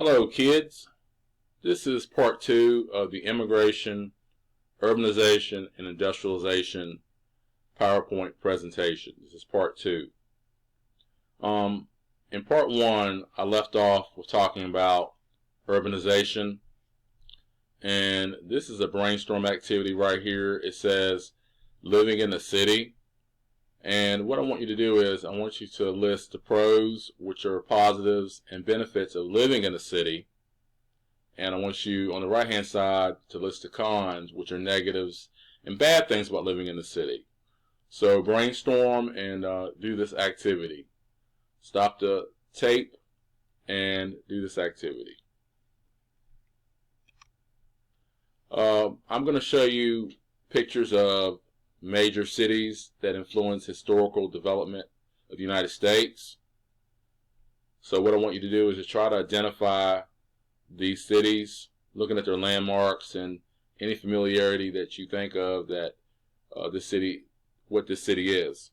Hello kids, this is part 2 of the Immigration, Urbanization, and Industrialization PowerPoint presentation. This is part 2. In part 1 I left off with talking about urbanization, and this is a brainstorm activity right here. It says living in the city, and what I want you to do is I want you to list the pros, which are positives and benefits of living in a city, and I want you on the right hand side to list the cons, which are negatives and bad things about living in the city. So brainstorm and do this activity. Stop the tape and do this activity. I'm going to show you pictures of major cities that influence historical development of the United States. So what I want you to do is to try to identify these cities, looking at their landmarks and any familiarity that you think of that what this city is.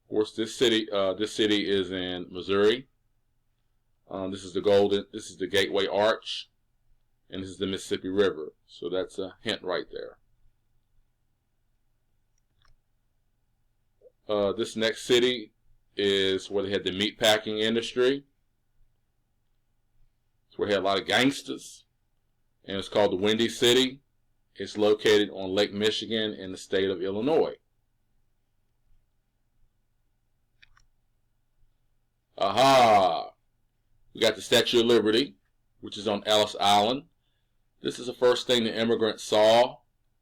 Of course, this city is in Missouri. This is the Gateway Arch, and this is the Mississippi River. So that's a hint right there. This next city is where they had the meatpacking industry. It's where they had a lot of gangsters, and it's called the Windy City. It's located on Lake Michigan in the state of Illinois. Aha! We got the Statue of Liberty, which is on Ellis Island. This is the first thing the immigrants saw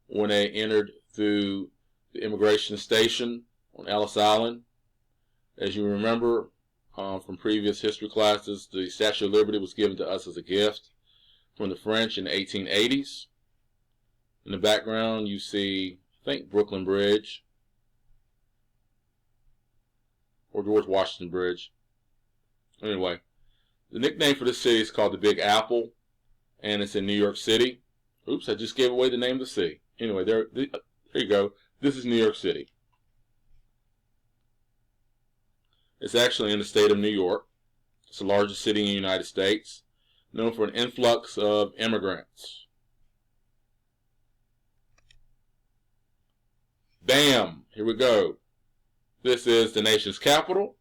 when they entered through the immigration station on Ellis Island. As you remember from previous history classes, the Statue of Liberty was given to us as a gift from the French in the 1880s. In the background you see, I think, Brooklyn Bridge or George Washington Bridge. Anyway, the nickname for this city is called the Big Apple, and it's in New York City. Oops, I just gave away the name of the city. Anyway, there you go. This is New York City. It's actually in the state of New York. It's the largest city in the United States, known for an influx of immigrants. Bam! Here we go. This is the nation's capital.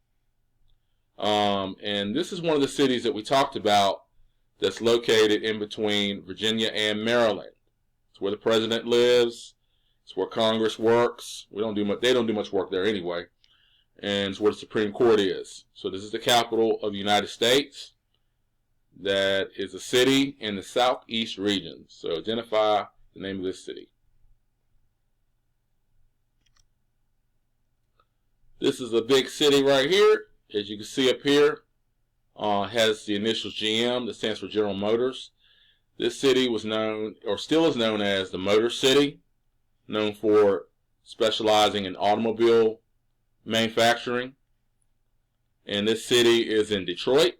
And this is one of the cities that we talked about that's located in between Virginia and Maryland. It's where the president lives. It's where Congress works. They don't do much work there anyway. And it's where the Supreme Court is. So this is the capital of the United States. That is a city in the southeast region. So identify the name of this city. This is a big city right here. As you can see up here, has the initials GM, that stands for General Motors. This city was known, or still is known, as the Motor City, known for specializing in automobile manufacturing. And this city is in Detroit.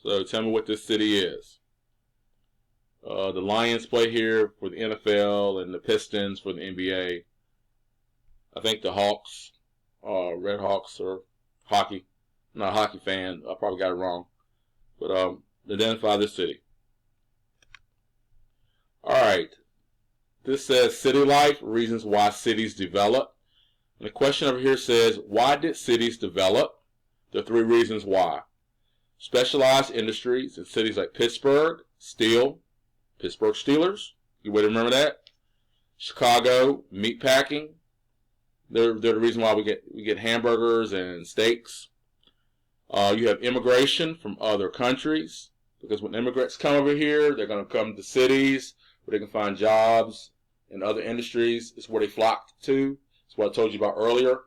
So tell me what this city is. The Lions play here for the NFL and the Pistons for the NBA. I think the Hawks, Red Hawks, are hockey. I'm not a hockey fan. I probably got it wrong. But identify this city. Alright. This says city life, reasons why cities develop. And the question over here says, why did cities develop? There are 3 reasons why. Specialized industries in cities like Pittsburgh, steel, Pittsburgh Steelers. You way to remember that. Chicago, meatpacking. They're the reason why we get hamburgers and steaks. You have immigration from other countries, because when immigrants come over here, they're going to come to cities where they can find jobs in other industries. It's where they flock to. It's what I told you about earlier.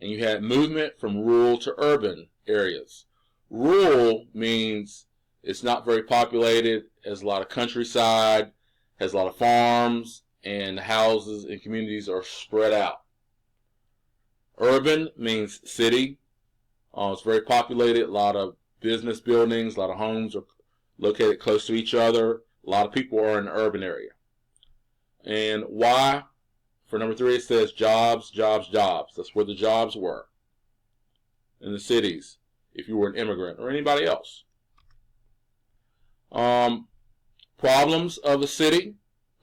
And you had movement from rural to urban areas. Rural means it's not very populated, has a lot of countryside, has a lot of farms, and the houses and communities are spread out. Urban means city. It's very populated, a lot of business buildings, a lot of homes are located close to each other. A lot of people are in the urban area. And why? For number 3, it says jobs, jobs, jobs. That's where the jobs were in the cities. if you were an immigrant or anybody else. Problems of a city.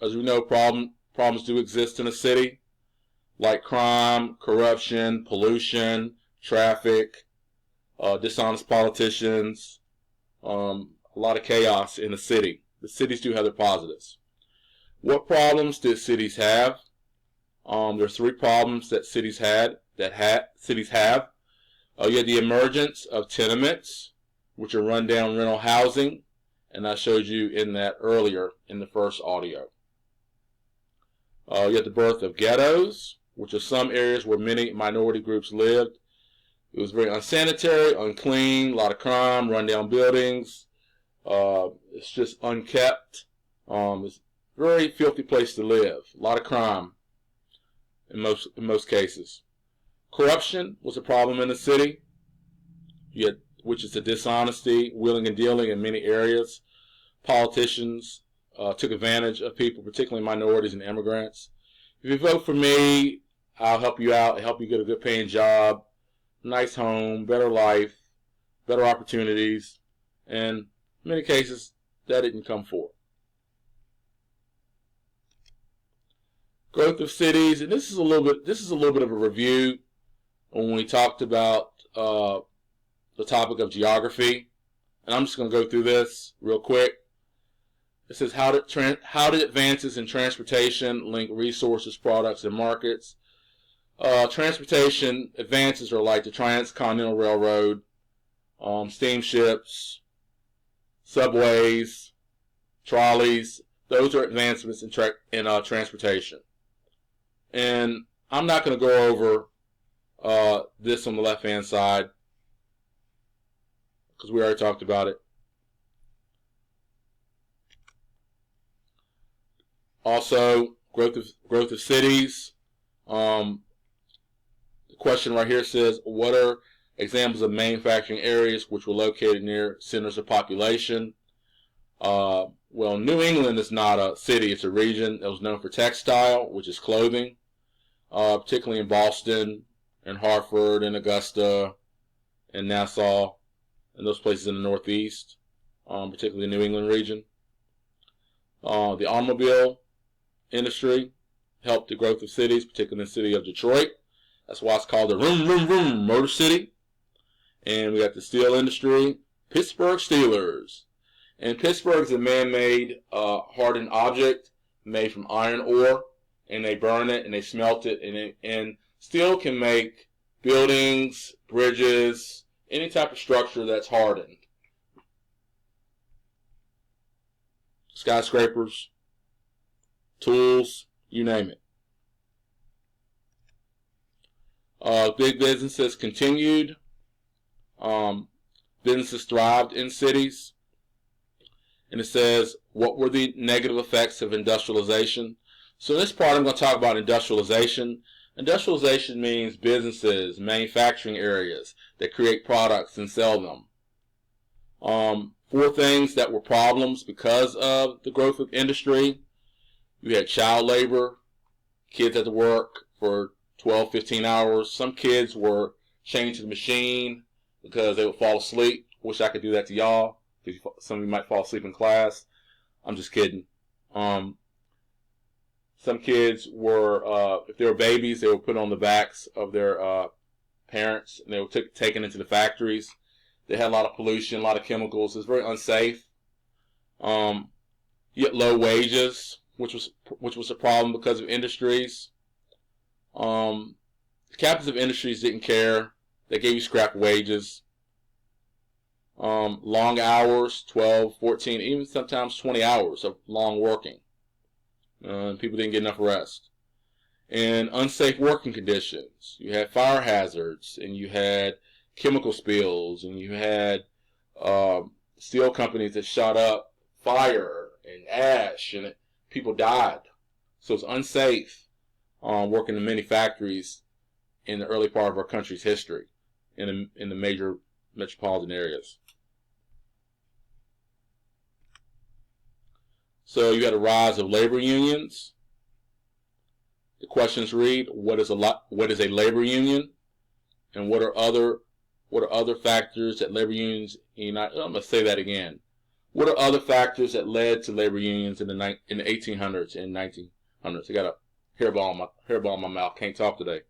As we know, problems do exist in a city, like crime, corruption, pollution, traffic, dishonest politicians, a lot of chaos in the city. The cities do have their positives. What problems did cities have? There's three problems that cities have. You had the emergence of tenements, which are rundown rental housing, and I showed you in that earlier in the first audio. You had the birth of ghettos, which are some areas where many minority groups lived. It was very unsanitary, unclean, a lot of crime, rundown buildings. It's just unkept. It's a very filthy place to live. A lot of crime in most cases. Corruption was a problem in the city, which is the dishonesty, wheeling and dealing in many areas. Politicians took advantage of people, particularly minorities and immigrants. If you vote for me, I'll help you out, help you get a good paying job, nice home, better life, better opportunities, and in many cases that didn't come forth. Growth of cities, and this is a little bit of a review when we talked about the topic of geography, and I'm just going to go through this real quick. It says how did advances in transportation link resources, products, and markets. Transportation advances are like the Transcontinental Railroad, steamships, subways, trolleys. Those are advancements in transportation. And I'm not going to go over this on the left-hand side because we already talked about it. Also, growth of cities. The question right here says, what are examples of manufacturing areas which were located near centers of population? Well, New England is not a city, it's a region that was known for textile, which is clothing, particularly in Boston and Hartford and Augusta and Nassau and those places in the Northeast, particularly the New England region. The automobile industry helped the growth of cities, particularly in the city of Detroit. That's why it's called the Vroom Vroom Vroom Motor City. And we got the steel industry, Pittsburgh Steelers. And Pittsburgh is a man-made hardened object made from iron ore, and they burn it and they smelt it, and steel can make buildings, bridges, any type of structure that's hardened. Skyscrapers, tools, you name it. Big businesses continued. Businesses thrived in cities. And it says, what were the negative effects of industrialization? So in this part, I'm going to talk about industrialization. Industrialization means businesses, manufacturing areas that create products and sell them. 4 things that were problems because of the growth of industry. You had child labor. Kids had to work for 12, 15 hours. Some kids were chained to the machine because they would fall asleep. Wish I could do that to y'all. Some of you might fall asleep in class. I'm just kidding. Some kids were, if they were babies, they were put on the backs of their parents, and they were taken into the factories. They had a lot of pollution, a lot of chemicals. It was very unsafe. Yet low wages, which was a problem because of industries. The captains of industries didn't care. They gave you scrap wages. Long hours, 12, 14, even sometimes 20 hours of long working. People didn't get enough rest. And unsafe working conditions. You had fire hazards, and you had chemical spills, and you had steel companies that shot up fire and ash, and people died. So it's unsafe working in many factories in the early part of our country's history in the major metropolitan areas. So you had a rise of labor unions. The questions read, what is a labor union? And what are other What are other factors that labor unions unite? I'm going to say that again. What are other factors that led to labor unions in the 1800s and 1900s? I got a hairball in my mouth. Can't talk today.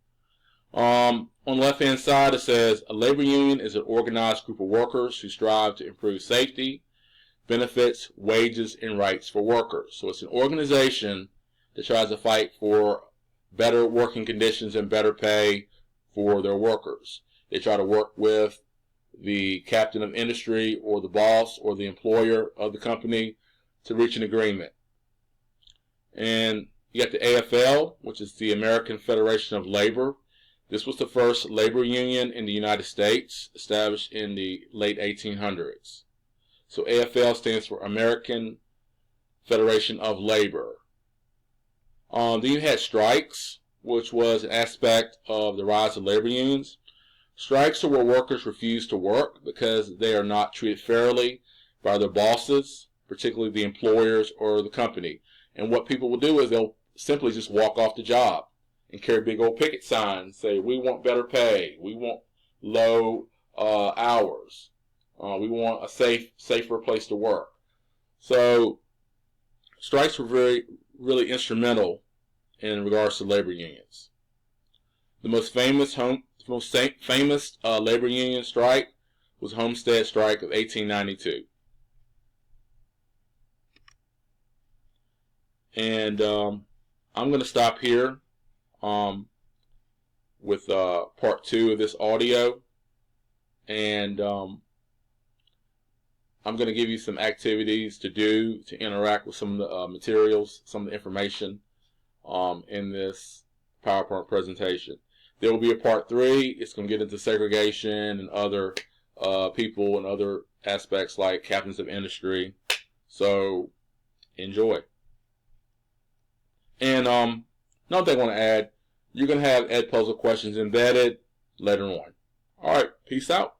On the left-hand side, it says a labor union is an organized group of workers who strive to improve safety, benefits, wages, and rights for workers. So it's an organization that tries to fight for better working conditions and better pay for their workers. They try to work with the captain of industry or the boss or the employer of the company to reach an agreement. And you got the AFL, which is the American Federation of Labor. This was the first labor union in the United States, established in the late 1800s. So AFL stands for American Federation of Labor. Then you had strikes, which was an aspect of the rise of labor unions. Strikes are where workers refuse to work because they are not treated fairly by their bosses, particularly the employers or the company. And what people will do is they'll simply just walk off the job and carry big old picket signs, say, we want better pay, we want low hours, we want a safer place to work. So strikes were really instrumental in regards to labor unions. The most famous labor union strike was Homestead Strike of 1892. And I'm going to stop here with part 2 of this audio. And I'm going to give you some activities to do to interact with some of the materials, some of the information in this PowerPoint presentation. There will be a part 3. It's going to get into segregation and other people and other aspects like captains of industry. So enjoy. And another thing I want to add, you're going to have Edpuzzle questions embedded later on. All right, peace out.